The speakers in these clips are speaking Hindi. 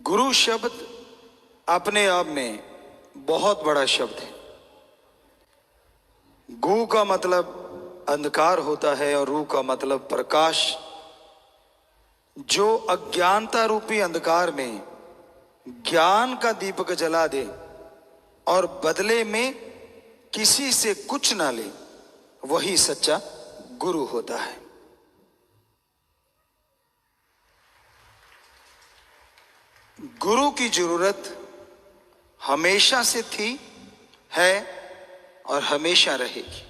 गुरु शब्द अपने आप में बहुत बड़ा शब्द है। गु का मतलब अंधकार होता है और रू का मतलब प्रकाश। जो अज्ञानता रूपी अंधकार में ज्ञान का दीपक जला दे और बदले में किसी से कुछ ना ले, वही सच्चा गुरु होता है। गुरु की जरूरत हमेशा से थी, है और हमेशा रहेगी।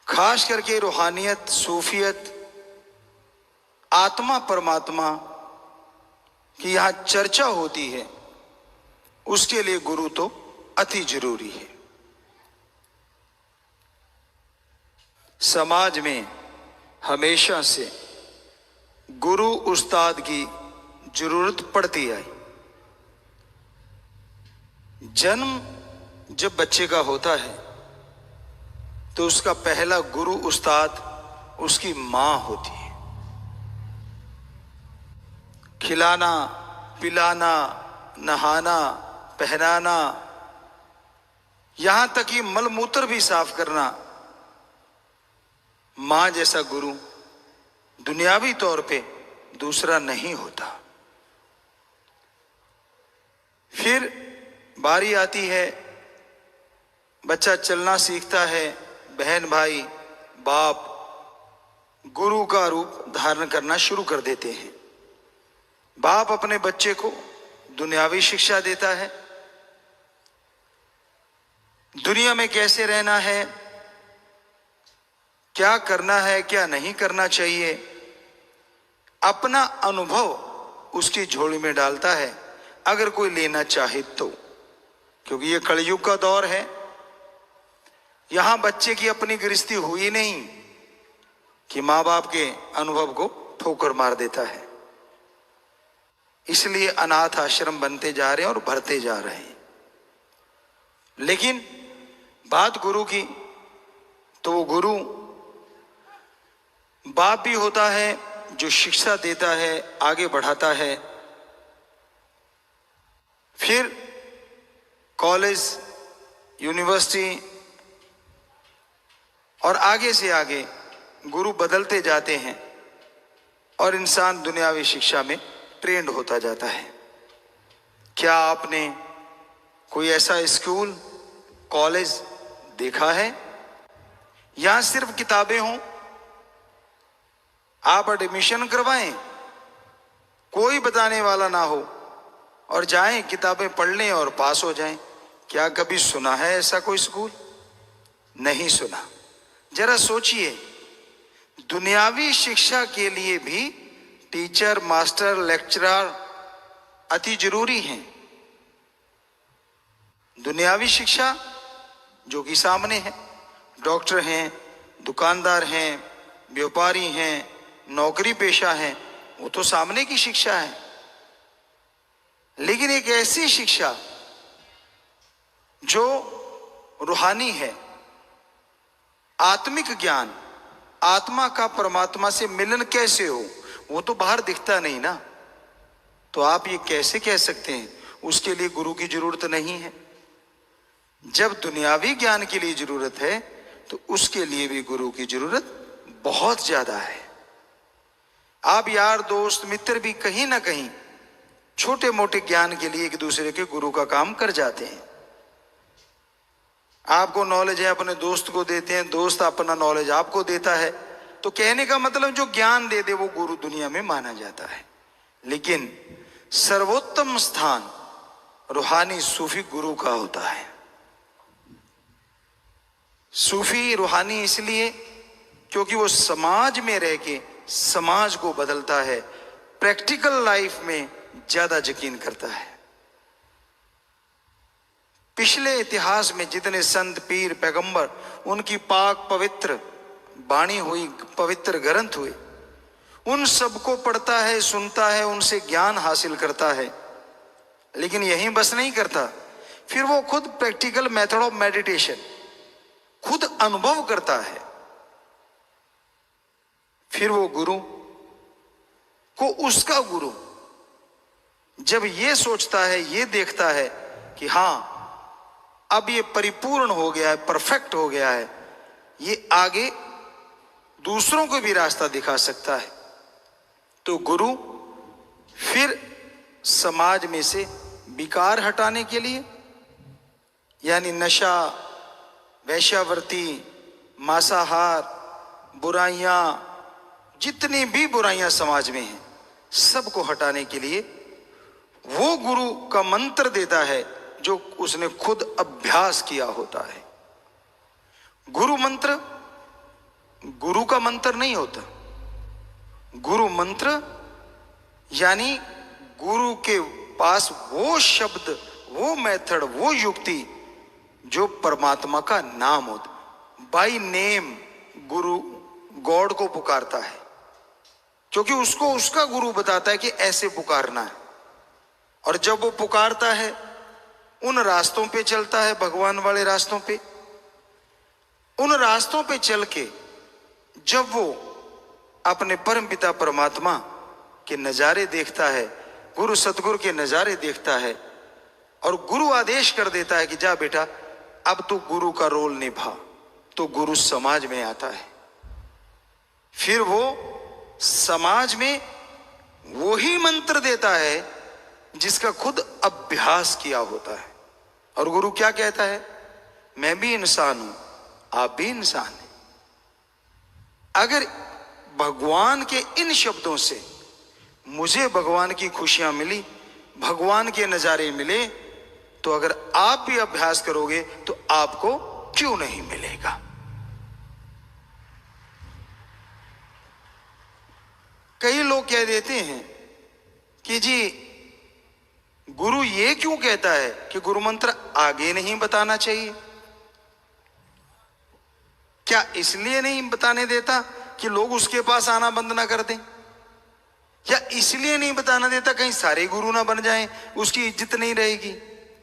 खास करके रूहानियत, सूफियत, आत्मा परमात्मा की यहां चर्चा होती है, उसके लिए गुरु तो अति जरूरी है। समाज में हमेशा से गुरु उस्ताद की जरूरत पड़ती आई। जन्म जब बच्चे का होता है तो उसका पहला गुरु उस्ताद उसकी मां होती है। खिलाना, पिलाना, नहाना, पहनाना, यहां तक कि मलमूत्र भी साफ करना, मां जैसा गुरु दुनियावी तौर पे दूसरा नहीं होता। फिर बारी आती है, बच्चा चलना सीखता है, बहन भाई बाप गुरु का रूप धारण करना शुरू कर देते हैं। बाप अपने बच्चे को दुनियावी शिक्षा देता है, दुनिया में कैसे रहना है, क्या करना है, क्या नहीं करना चाहिए, अपना अनुभव उसकी झोली में डालता है, अगर कोई लेना चाहे तो। क्योंकि ये कलयुग का दौर है, यहां बच्चे की अपनी गृहस्थी हुई नहीं कि मां बाप के अनुभव को ठोकर मार देता है। इसलिए अनाथ आश्रम बनते जा रहे हैं और भरते जा रहे हैं। लेकिन बात गुरु की, तो वो गुरु बाप भी होता है जो शिक्षा देता है, आगे बढ़ाता है। फिर कॉलेज, यूनिवर्सिटी और आगे से आगे गुरु बदलते जाते हैं और इंसान दुनियावी शिक्षा में ट्रेंड होता जाता है। क्या आपने कोई ऐसा स्कूल, कॉलेज देखा है यहां सिर्फ किताबें हों, आप एडमिशन करवाएं, कोई बताने वाला ना हो और जाएं, किताबें पढ़ लें और पास हो जाएं? क्या कभी सुना है ऐसा कोई स्कूल? नहीं सुना। जरा सोचिए, दुनियावी शिक्षा के लिए भी टीचर, मास्टर, लेक्चरर अति जरूरी हैं। दुनियावी शिक्षा जो कि सामने है, डॉक्टर हैं, दुकानदार हैं, व्यापारी हैं, नौकरी पेशा है, वो तो सामने की शिक्षा है। लेकिन एक ऐसी शिक्षा जो रूहानी है, आत्मिक ज्ञान, आत्मा का परमात्मा से मिलन कैसे हो, वो तो बाहर दिखता नहीं ना। तो आप ये कैसे कह सकते हैं उसके लिए गुरु की जरूरत नहीं है? जब दुनियावी ज्ञान के लिए जरूरत है तो उसके लिए भी गुरु की जरूरत बहुत ज्यादा है। आप यार, दोस्त, मित्र भी कहीं ना कहीं छोटे मोटे ज्ञान के लिए एक दूसरे के गुरु का काम कर जाते हैं। आपको नॉलेज है, अपने दोस्त को देते हैं, दोस्त अपना नॉलेज आपको देता है। तो कहने का मतलब जो ज्ञान दे दे वो गुरु दुनिया में माना जाता है। लेकिन सर्वोत्तम स्थान रूहानी सूफी गुरु का होता है। सूफी रूहानी इसलिए क्योंकि वो समाज में रह के समाज को बदलता है, प्रैक्टिकल लाइफ में ज्यादा यकीन करता है। पिछले इतिहास में जितने संत, पीर, पैगंबर, उनकी पाक पवित्र बाणी हुई, पवित्र ग्रंथ हुए, उन सबको पढ़ता है, सुनता है, उनसे ज्ञान हासिल करता है। लेकिन यहीं बस नहीं करता, फिर वो खुद प्रैक्टिकल मेथड ऑफ मेडिटेशन खुद अनुभव करता है। फिर वो गुरु को उसका गुरु जब ये सोचता है, ये देखता है कि हां अब ये परिपूर्ण हो गया है, परफेक्ट हो गया है, ये आगे दूसरों को भी रास्ता दिखा सकता है, तो गुरु फिर समाज में से विकार हटाने के लिए, यानी नशा, वैश्यावृत्ति, मांसाहार, बुराइयां, जितनी भी बुराइयां समाज में हैं, सबको हटाने के लिए वो गुरु का मंत्र देता है जो उसने खुद अभ्यास किया होता है। गुरु मंत्र गुरु का मंत्र नहीं होता। गुरु मंत्र यानी गुरु के पास वो शब्द, वो मेथड, वो युक्ति जो परमात्मा का नाम होता। बाय नेम गुरु गॉड को पुकारता है, क्योंकि उसको उसका गुरु बताता है कि ऐसे पुकारना है। और जब वो पुकारता है, उन रास्तों पे चलता है, भगवान वाले रास्तों पे, उन रास्तों पे चल के जब वो अपने परमपिता परमात्मा के नजारे देखता है, गुरु सतगुरु के नजारे देखता है, और गुरु आदेश कर देता है कि जा बेटा अब तू गुरु का रोल निभा, तो गुरु समाज में आता है। फिर वो समाज में वही मंत्र देता है जिसका खुद अभ्यास किया होता है। और गुरु क्या कहता है? मैं भी इंसान हूं, आप भी इंसान हैं। अगर भगवान के इन शब्दों से मुझे भगवान की खुशियां मिली, भगवान के नजारे मिले, तो अगर आप भी अभ्यास करोगे तो आपको क्यों नहीं मिलेगा? कई लोग कह देते हैं कि जी गुरु ये क्यों कहता है कि गुरु मंत्र आगे नहीं बताना चाहिए? क्या इसलिए नहीं बताने देता कि लोग उसके पास आना बंद ना कर दें? या इसलिए नहीं बताना देता कहीं सारे गुरु ना बन जाएं, उसकी इज्जत नहीं रहेगी?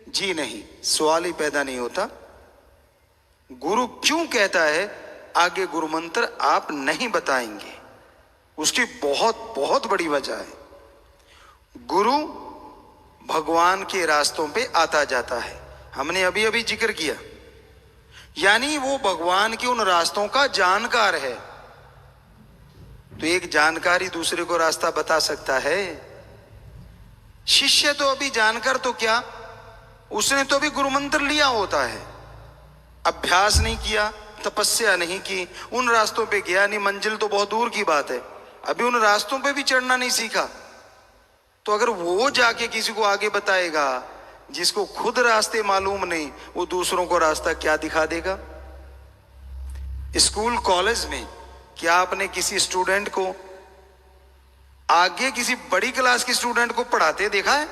जी नहीं, सवाल ही पैदा नहीं होता। गुरु क्यों कहता है आगे गुरु मंत्र आप नहीं बताएंगे, उसकी बहुत बहुत बड़ी वजह है। गुरु भगवान के रास्तों पे आता जाता है, हमने अभी अभी जिक्र किया, यानी वो भगवान के उन रास्तों का जानकार है। तो एक जानकार ही दूसरे को रास्ता बता सकता है। शिष्य तो अभी जानकर तो क्या, उसने तो अभी गुरु मंत्र लिया होता है, अभ्यास नहीं किया, तपस्या नहीं की, उन रास्तों पे गया नहीं, मंजिल तो बहुत दूर की बात है, अभी उन रास्तों पे भी चढ़ना नहीं सीखा। तो अगर वो जाके किसी को आगे बताएगा, जिसको खुद रास्ते मालूम नहीं, वो दूसरों को रास्ता क्या दिखा देगा? स्कूल कॉलेज में क्या आपने किसी स्टूडेंट को आगे किसी बड़ी क्लास के स्टूडेंट को पढ़ाते देखा है?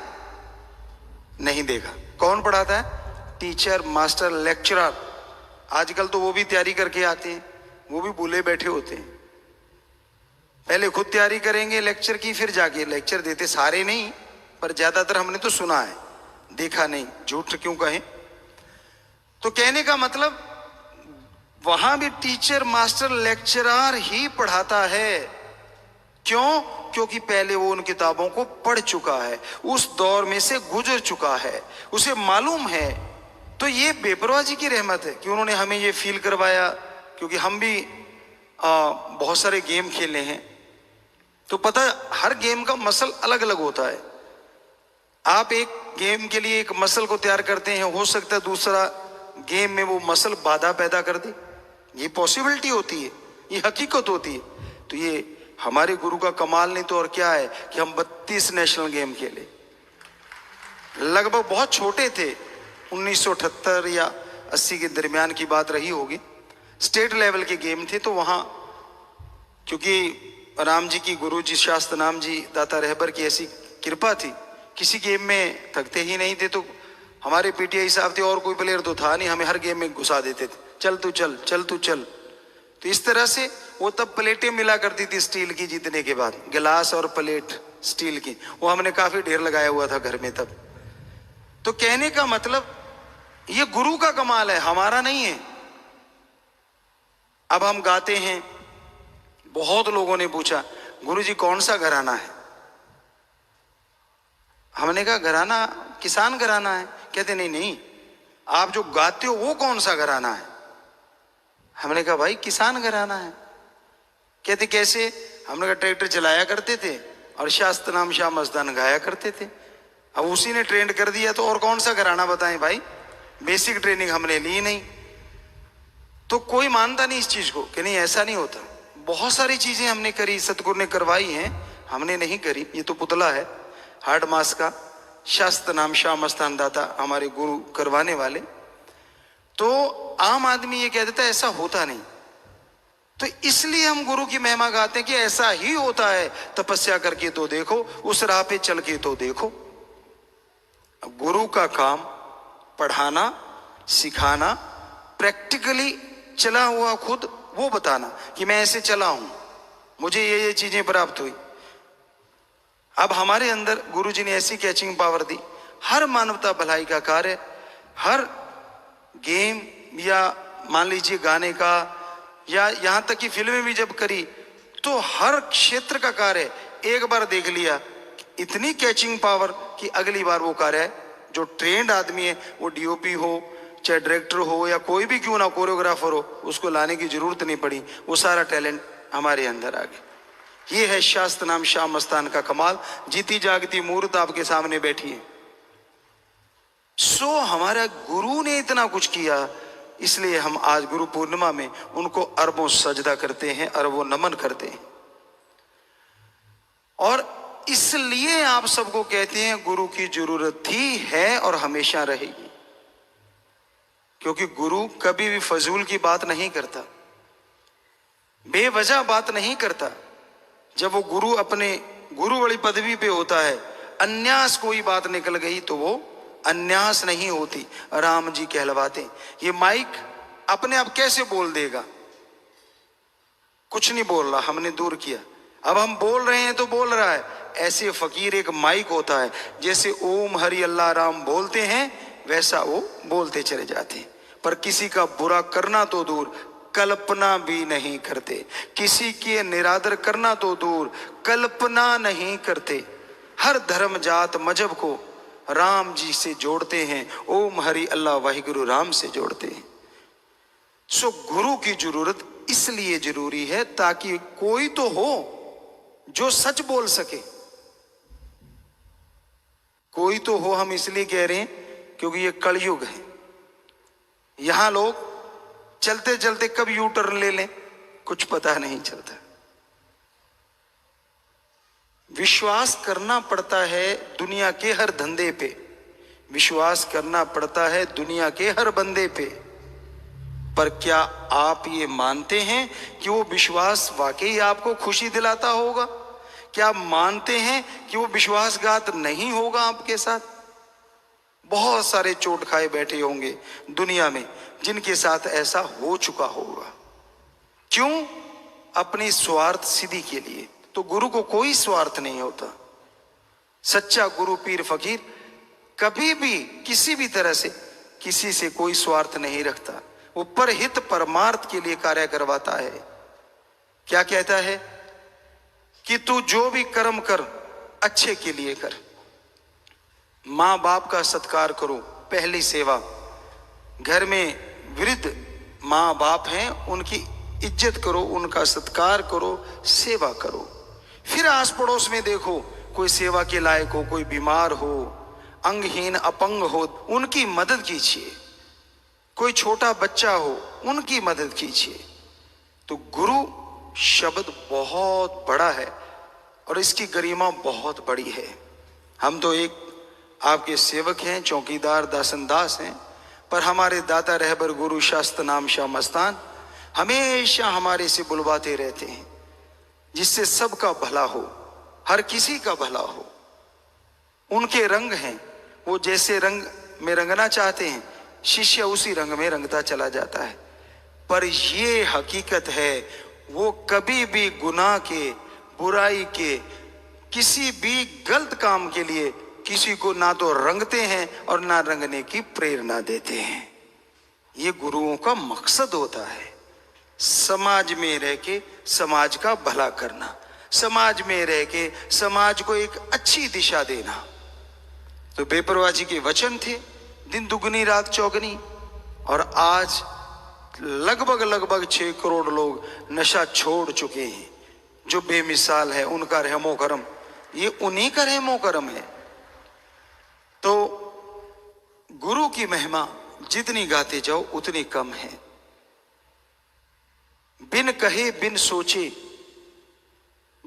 नहीं देखा। कौन पढ़ाता है? Teacher, master, lecturer. आजकल तो वो भी तैयारी करके आते हैं, वो भी भूले बैठे होते हैं। पहले खुद तैयारी करेंगे लेक्चर की, फिर जाके लेक्चर देते। सारे नहीं, पर ज्यादातर हमने तो सुना है, देखा नहीं, झूठ क्यों कहें। तो कहने का मतलब वहां भी टीचर, मास्टर, लेक्चरर ही पढ़ाता है। क्यों? क्योंकि पहले वो उन किताबों को पढ़ चुका है, उस दौर में से गुजर चुका है, उसे मालूम है। तो ये बेपरवाही की रहमत है कि उन्होंने हमें ये फील करवाया। क्योंकि हम भी बहुत सारे गेम खेले हैं, तो पता हर गेम का मसल अलग अलग होता है। आप एक गेम के लिए एक मसल को तैयार करते हैं, हो सकता है दूसरा गेम में वो मसल बाधा पैदा कर दे। ये पॉसिबिलिटी होती है, ये हकीकत होती है। तो ये हमारे गुरु का कमाल नहीं तो और क्या है कि हम 32 नेशनल गेम खेले। लगभग बहुत छोटे थे, 1978 या 80 के दरमियान की बात रही होगी। स्टेट लेवल के गेम थे, तो वहां क्योंकि राम जी की, गुरु जी शास्त्र नाम जी दाता रहबर की ऐसी कृपा थी, किसी गेम में थकते ही नहीं थे। तो हमारे पीटीआई साहब थे, और कोई प्लेयर तो था नहीं, हमें हर गेम में घुसा देते थे, चल तू चल, चल तू चल। तो इस तरह से वो तब प्लेटें मिला करती थी स्टील की, जीतने के बाद गिलास और प्लेट स्टील की, वो हमने काफी ढेर लगाया हुआ था घर में तब। तो कहने का मतलब ये गुरु का कमाल है, हमारा नहीं है। अब हम गाते हैं, बहुत लोगों ने पूछा गुरु जी कौन सा घराना है? हमने कहा घराना किसान घराना है। कहते नहीं नहीं, आप जो गाते हो वो कौन सा घराना है? हमने कहा भाई किसान घराना है। कहते कैसे? हमने कहा ट्रैक्टर चलाया करते थे और शास्त्र नाम शाह मस्तान गाया करते थे, अब उसी ने ट्रेंड कर दिया तो और कौन सा घराना बताएं भाई, बेसिक ट्रेनिंग हमने ली नहीं। तो कोई मानता नहीं इस चीज को कि नहीं ऐसा नहीं होता। बहुत सारी चीजें हमने करी, सतगुरु ने करवाई हैं, हमने नहीं करी। ये तो पुतला है हार्ड मास का, शास्त्र नाम शाह मस्तान दाता हमारे गुरु करवाने वाले। तो आम आदमी ये कह देता है ऐसा होता नहीं, तो इसलिए हम गुरु की महिमा गाते हैं कि ऐसा ही होता है। तपस्या करके तो देखो, उस राह पे चल के तो देखो। गुरु का काम पढ़ाना, सिखाना, प्रैक्टिकली चला हुआ खुद वो बताना कि मैं ऐसे चला हूं, मुझे ये चीजें प्राप्त हुई। अब हमारे अंदर गुरु जी ने ऐसी कैचिंग पावर दी, हर मानवता भलाई का कार्य, हर गेम या मान लीजिए गाने का, या यहां तक कि फिल्में भी जब करी तो हर क्षेत्र का कार्य एक बार देख लिया, इतनी कैचिंग पावर कि अगली बार वो कार्य जो ट्रेंड आदमी है, वो डीओपी हो चाहे डायरेक्टर हो या कोई भी क्यों ना कोरियोग्राफर हो, उसको लाने की जरूरत नहीं पड़ी, वो सारा टैलेंट हमारे अंदर आ गया। ये है शास्त्र नाम शाह मस्तान का कमाल। जीती जागती मूर्त आपके सामने बैठी है। सो हमारा गुरु ने इतना कुछ किया, इसलिए हम आज गुरु पूर्णिमा में उनको अरबों सजदा करते हैं, अरबों नमन करते हैं। और इसलिए आप सबको कहते हैं गुरु की जरूरत थी, है और हमेशा रहेगी। क्योंकि गुरु कभी भी फजूल की बात नहीं करता, बेवजह बात नहीं करता। जब वो गुरु अपने गुरु वाली पदवी पे होता है, अन्यास कोई बात निकल गई तो वो अन्यास नहीं होती, राम जी कहलवाते। ये माइक अपने आप कैसे बोल देगा? कुछ नहीं बोल रहा, हमने दूर किया। अब हम बोल रहे हैं तो बोल रहा है। ऐसे फकीर एक माइक होता है, जैसे ओम हरि अल्लाह राम बोलते हैं वैसा वो बोलते चले जाते हैं। पर किसी का बुरा करना तो दूर, कल्पना भी नहीं करते। किसी के निरादर करना तो दूर, कल्पना नहीं करते। हर धर्म जात मजहब को राम जी से जोड़ते हैं, ओम हरि अल्लाह वाहिगुरु राम से जोड़ते हैं। सो गुरु की जरूरत इसलिए जरूरी है ताकि कोई तो हो जो सच बोल सके। कोई तो हो, हम इसलिए कह रहे हैं क्योंकि ये कलयुग है। यहां लोग चलते चलते कब यू टर्न ले लें कुछ पता नहीं चलता। विश्वास करना पड़ता है दुनिया के हर धंधे पे, विश्वास करना पड़ता है दुनिया के हर बंदे पे। पर क्या आप ये मानते हैं कि वो विश्वास वाकई आपको खुशी दिलाता होगा? क्या आप मानते हैं कि वो विश्वासघात नहीं होगा आपके साथ? बहुत सारे चोट खाए बैठे होंगे दुनिया में जिनके साथ ऐसा हो चुका होगा। क्यों? अपनी स्वार्थ सिद्धि के लिए। तो गुरु को कोई स्वार्थ नहीं होता। सच्चा गुरु पीर फकीर कभी भी किसी भी तरह से किसी से कोई स्वार्थ नहीं रखता। वो परहित परमार्थ के लिए कार्य करवाता है। क्या कहता है कि तू जो भी कर्म कर अच्छे के लिए कर। मां बाप का सत्कार करो, पहली सेवा। घर में वृद्ध मां बाप हैं, उनकी इज्जत करो, उनका सत्कार करो, सेवा करो। फिर आस पड़ोस में देखो कोई सेवा के लायक हो, कोई बीमार हो, अंगहीन अपंग हो, उनकी मदद कीजिए। कोई छोटा बच्चा हो, उनकी मदद कीजिए। तो गुरु शब्द बहुत बड़ा है और इसकी गरिमा बहुत बड़ी है। हम तो एक आपके सेवक हैं, चौकीदार दासनदास हैं, पर हमारे दाता रहबर गुरु शास्त्र नाम शाह मस्तान हमेशा हमारे से बुलवाते रहते हैं, जिससे सबका भला हो, हर किसी का भला हो। उनके रंग हैं, वो जैसे रंग में रंगना चाहते हैं, शिष्य उसी रंग में रंगता चला जाता है। पर ये हकीकत है, वो कभी भी गुनाह के, बुराई के, किसी भी गलत काम के लिए किसी को ना तो रंगते हैं और ना रंगने की प्रेरणा देते हैं। ये गुरुओं का मकसद होता है, समाज में रह के समाज का भला करना, समाज में रह के समाज को एक अच्छी दिशा देना। तो बेपरवाह जी के वचन थे, दिन दुगनी रात चौगनी। और आज लगभग 6 करोड़ लोग नशा छोड़ चुके हैं। जो बेमिसाल है, उनका रहमो करम, ये उन्हीं का रहमो करम है। तो गुरु की महिमा जितनी गाते जाओ उतनी कम है। बिन कहे बिन सोचे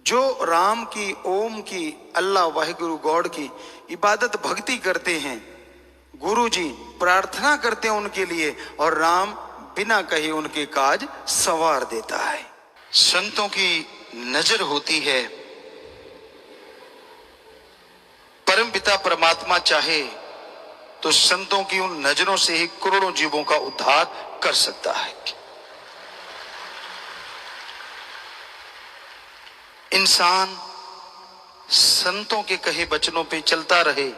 जो राम की, ओम की, अल्लाह वाहिगुरु गॉड की इबादत भक्ति करते हैं, गुरु जी प्रार्थना करते हैं उनके लिए, और राम बिना कहे उनके काज संवार देता है। संतों की नजर होती है, परमपिता परमात्मा चाहे तो संतों की उन नजरों से ही करोड़ों जीवों का उद्धार कर सकता है। इंसान संतों के कहे वचनों पे चलता रहे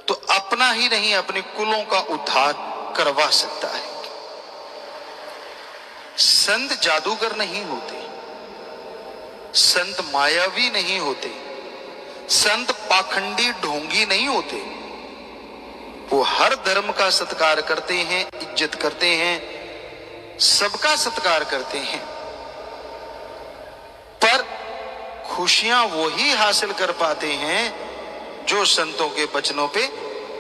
तो अपना ही नहीं, अपने कुलों का उद्धार करवा सकता है। संत जादूगर नहीं होते, संत मायावी नहीं होते, संत पाखंडी ढोंगी नहीं होते। वो हर धर्म का सत्कार करते हैं, इज्जत करते हैं, सबका सत्कार करते हैं, पर खुशियां वो ही हासिल कर पाते हैं जो संतों के वचनों पे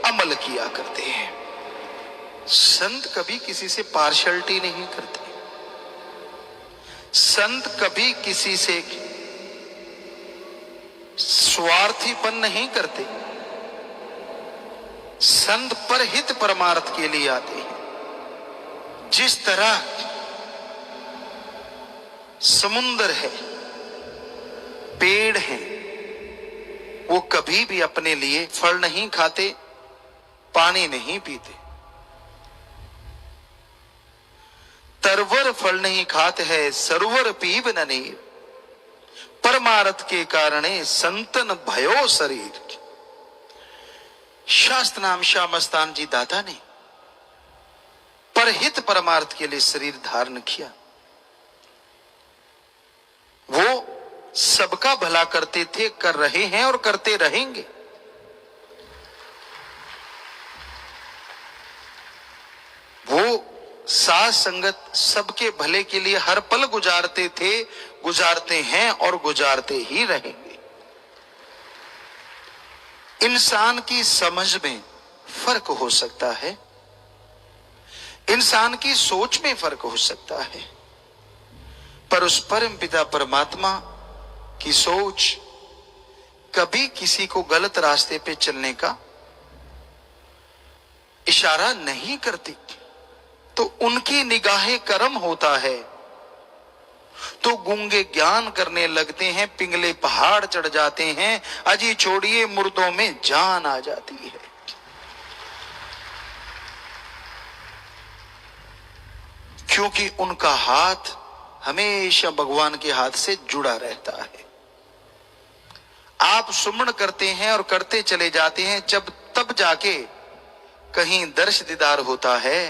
अमल किया करते हैं। संत कभी किसी से पार्शलिटी नहीं करते, संत कभी किसी से स्वार्थीपन नहीं करते। संत परहित परमार्थ के लिए आते हैं। जिस तरह समुंदर है, पेड़ है, वो कभी भी अपने लिए फल नहीं खाते, पानी नहीं पीते, तरवर फल नहीं खाते है, सरोवर पीव न नीर, परमार्थ के कारणे संतन भयो शरीर। शास्त्र नाम श्याम मस्तान जी दाता ने परहित परमार्थ के लिए शरीर धारण किया। वो सबका भला करते थे, कर रहे हैं और करते रहेंगे। वो साथ संगत सबके भले के लिए हर पल गुजारते थे, गुजारते हैं और गुजारते ही रहेंगे। इंसान की समझ में फर्क हो सकता है, इंसान की सोच में फर्क हो सकता है, पर उस परम पिता परमात्मा की सोच कभी किसी को गलत रास्ते पे चलने का इशारा नहीं करती। तो उनकी निगाहे करम होता है तो गूंगे ज्ञान करने लगते हैं, पिंगले पहाड़ चढ़ जाते हैं, अजी छोड़िए मुर्दों में जान आ जाती है। क्योंकि उनका हाथ हमेशा भगवान के हाथ से जुड़ा रहता है। आप सुमन करते हैं और करते चले जाते हैं, जब तब जाके कहीं दर्श दीदार होता है।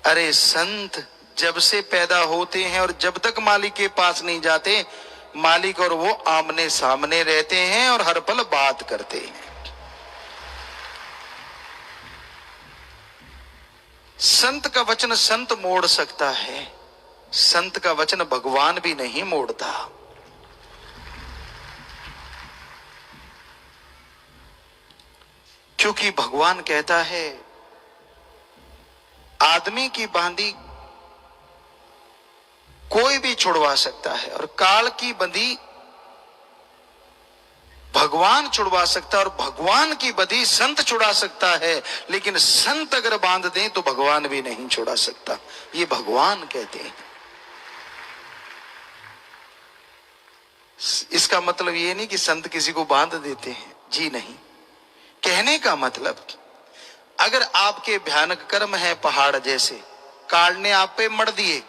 अरे संत जब से पैदा होते हैं और जब तक मालिक के पास नहीं जाते, मालिक और वो आमने सामने रहते हैं और हर पल बात करते हैं। संत का वचन संत मोड़ सकता है, संत का वचन भगवान भी नहीं मोड़ता। क्योंकि भगवान कहता है आदमी की बांधी कोई भी छुड़वा सकता है और काल की बंधी भगवान छुड़वा सकता है, और भगवान की बंधी संत छुड़ा सकता है, लेकिन संत अगर बांध दें तो भगवान भी नहीं छुड़ा सकता। ये भगवान कहते हैं। इसका मतलब ये नहीं कि संत किसी को बांध देते हैं, जी नहीं। कहने का मतलब अगर आपके भयानक कर्म है पहाड़ जैसे, काल ने आप पे मर दिए,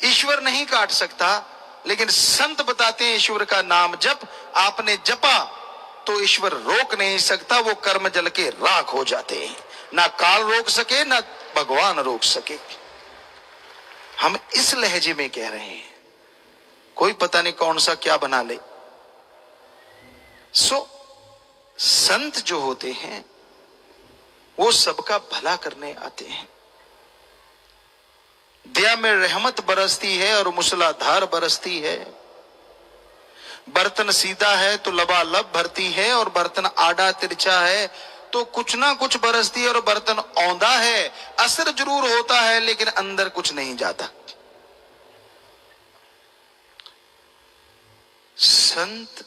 ईश्वर नहीं काट सकता, लेकिन संत बताते हैं ईश्वर का नाम जप आपने जपा तो ईश्वर रोक नहीं सकता, वो कर्म जल के राख हो जाते हैं। ना काल रोक सके ना भगवान रोक सके। हम इस लहजे में कह रहे हैं, कोई पता नहीं कौन सा क्या बना ले। सो संत जो होते हैं वो सबका भला करने आते हैं। दया में रहमत बरसती है और मूसलाधार बरसती है। बर्तन सीधा है तो लबालब भरती है, और बर्तन आड़ा तिरछा है तो कुछ ना कुछ बरसती है। और बर्तन औंधा है, असर जरूर होता है लेकिन अंदर कुछ नहीं जाता। संत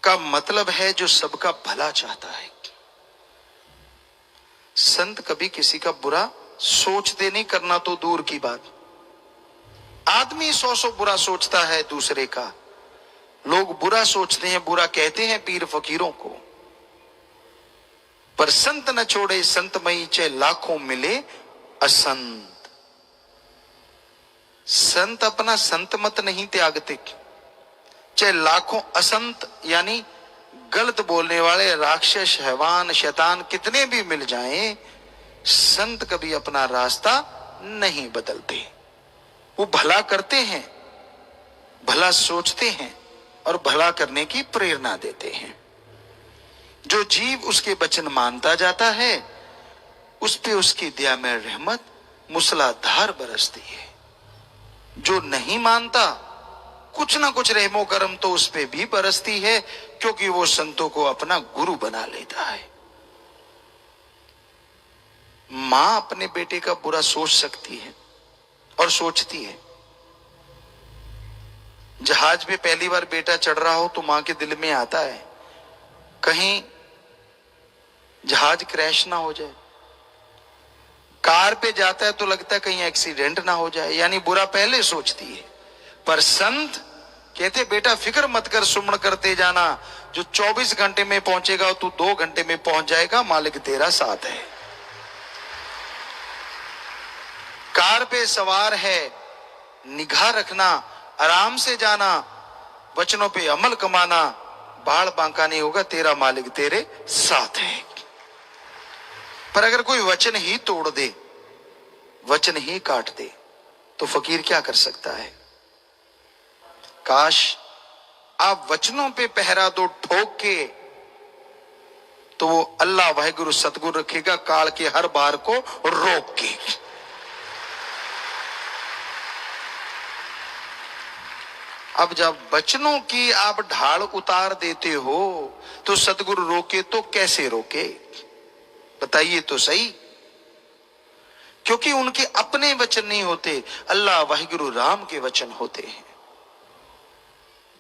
का मतलब है जो सबका भला चाहता है। संत कभी किसी का बुरा सोचते नहीं, करना तो दूर की बात। आदमी 100 बुरा सोचता है दूसरे का, लोग बुरा सोचते हैं, बुरा कहते हैं पीर फकीरों को, पर संत न छोड़े संतमयी चाहे लाखों मिले असंत। संत अपना संत मत नहीं त्यागते, चाहे लाखों असंत यानी गलत बोलने वाले राक्षस हैवान शैतान कितने भी मिल जाएं, संत कभी अपना रास्ता नहीं बदलते। वो भला करते हैं, भला सोचते हैं और भला करने की प्रेरणा देते हैं। जो जीव उसके वचन मानता जाता है उस पे उसकी दया में रहमत मूसलाधार बरसती है। जो नहीं मानता कुछ ना कुछ रहमो करम तो उस पे भी बरसती है, क्योंकि वो संतों को अपना गुरु बना लेता है। मां अपने बेटे का बुरा सोच सकती है और सोचती है। जहाज पे पहली बार बेटा चढ़ रहा हो तो मां के दिल में आता है कहीं जहाज क्रैश ना हो जाए। कार पे जाता है तो लगता है कहीं एक्सीडेंट ना हो जाए, यानी बुरा पहले सोचती है। पर संत कहते बेटा फिक्र मत कर, सुमण करते जाना, जो 24 घंटे में पहुंचेगा तू 2 घंटे में पहुंच जाएगा, मालिक तेरा साथ है। कार पे सवार है, निगाह रखना, आराम से जाना, वचनों पे अमल कमाना, बाल बांका नहीं होगा, तेरा मालिक तेरे साथ है। पर अगर कोई वचन ही तोड़ दे, वचन ही काट दे, तो फकीर क्या कर सकता है? काश आप वचनों पे पहरा दो ठोक के, तो वो अल्लाह वाहिगुरु सतगुरु रखेगा काल के हर बार को रोक के। अब जब वचनों की आप ढाल उतार देते हो तो सतगुरु रोके तो कैसे रोके? बताइए तो सही। क्योंकि उनके अपने वचन नहीं होते, अल्लाह वाहिगुरु राम के वचन होते हैं।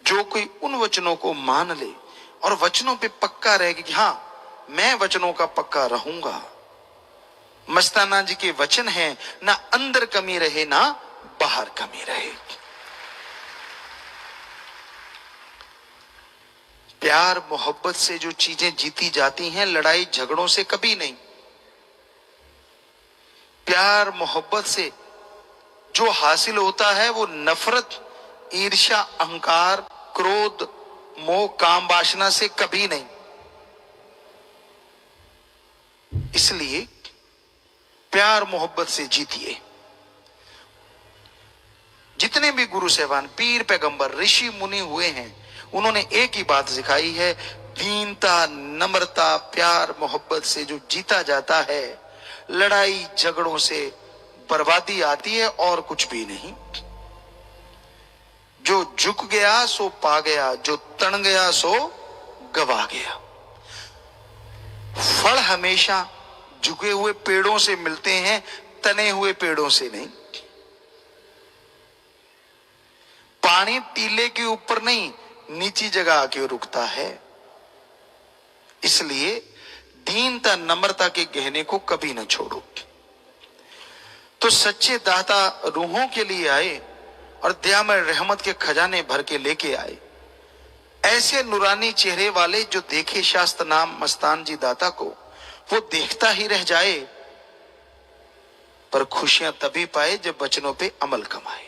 जो कोई उन वचनों को मान ले और वचनों पे पक्का रहेगा कि हाँ मैं वचनों का पक्का रहूंगा। मस्ताना जी के वचन हैं, ना अंदर कमी रहे ना बाहर कमी रहे। प्यार मोहब्बत से जो चीजें जीती जाती हैं, लड़ाई झगड़ों से कभी नहीं। प्यार मोहब्बत से जो हासिल होता है वो नफरत, ईर्ष्या, अहंकार, क्रोध, मोह, काम, वासना से कभी नहीं। इसलिए प्यार मोहब्बत से जीतिए। जितने भी गुरु साहबान, पीर, पैगंबर, ऋषि मुनि हुए हैं, उन्होंने एक ही बात सिखाई है, दीनता, नम्रता, प्यार मोहब्बत से जो जीता जाता है, लड़ाई झगड़ों से बर्बादी आती है और कुछ भी नहीं। जो झुक गया सो पा गया, जो तन गया सो गवा गया। फल हमेशा झुके हुए पेड़ों से मिलते हैं, तने हुए पेड़ों से नहीं। पानी टीले के ऊपर नहीं, नीची जगह आके रुकता है। इसलिए दीनता, नम्रता के गहने को कभी न छोड़ो। तो सच्चे दाता रूहों के लिए आए और दया में रहमत के खजाने भर के लेके आए। ऐसे नूरानी चेहरे वाले जो देखे शास्त्र नाम मस्तान जी दाता को, वो देखता ही रह जाए, पर खुशियां तभी पाए जब वचनों पे अमल कमाए।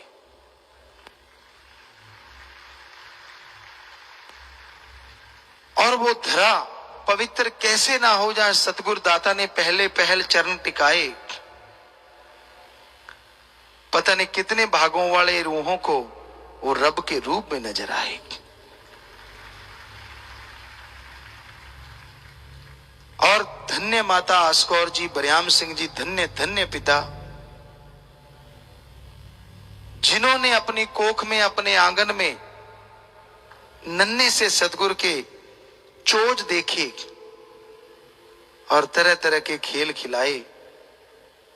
और वो धरा पवित्र कैसे ना हो जाए, सतगुरु दाता ने पहले पहल चरण टिकाए। पता नहीं कितने भागों वाले रूहों को वो रब के रूप में नजर आए। धन्य माता आस्कौर जी, बरियाम सिंह जी, धन्य धन्य पिता, जिन्होंने अपनी कोख में, अपने आंगन में नन्हे से सदगुरु के चोज देखे और तरह तरह के खेल खिलाए।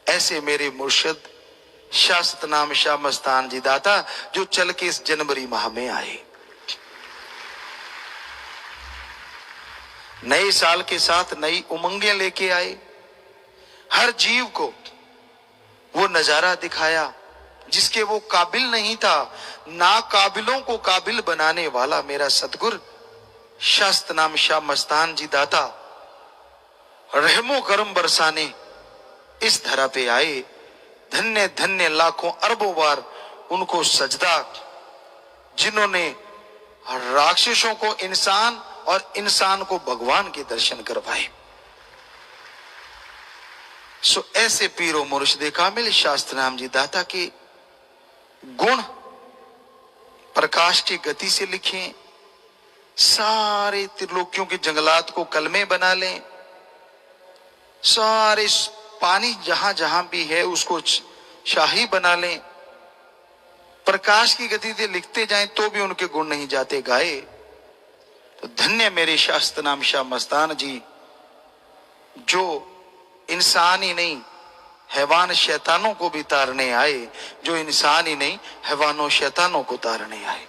ऐसे मेरे मुर्शिद शाश्वत नाम शाह मस्तान जी दाता, जो चल के इस जनवरी माह में आए, नए साल के साथ नई उमंगें लेके आए, हर जीव को वो नजारा दिखाया जिसके वो काबिल नहीं था। ना काबिलों को काबिल बनाने वाला मेरा सतगुर शाश्वत नाम शाह मस्तान जी दाता रहमो करम बरसाने इस धरा पे आए। धन्य धन्य लाखों अरबों बार उनको सजदा, जिन्होंने राक्षसों को इंसान और इंसान को भगवान के दर्शन करवाए। सो ऐसे पीरो मुर्शिदे कामिल शास्त्र नाम जी दाता के गुण प्रकाश की गति से लिखें, सारे त्रिलोकियों के जंगलात को कलमे बना लें, सारे पानी जहां जहां भी है उसको शाही बना लें, प्रकाश की गति से लिखते जाएं तो भी उनके गुण नहीं जाते गाए। तो धन्य मेरे शास्त्र नाम शाह मस्तान जी, जो इंसान ही नहीं हैवान शैतानों को भी तारने आए, जो इंसान ही नहीं हैवानों शैतानों को तारने आए।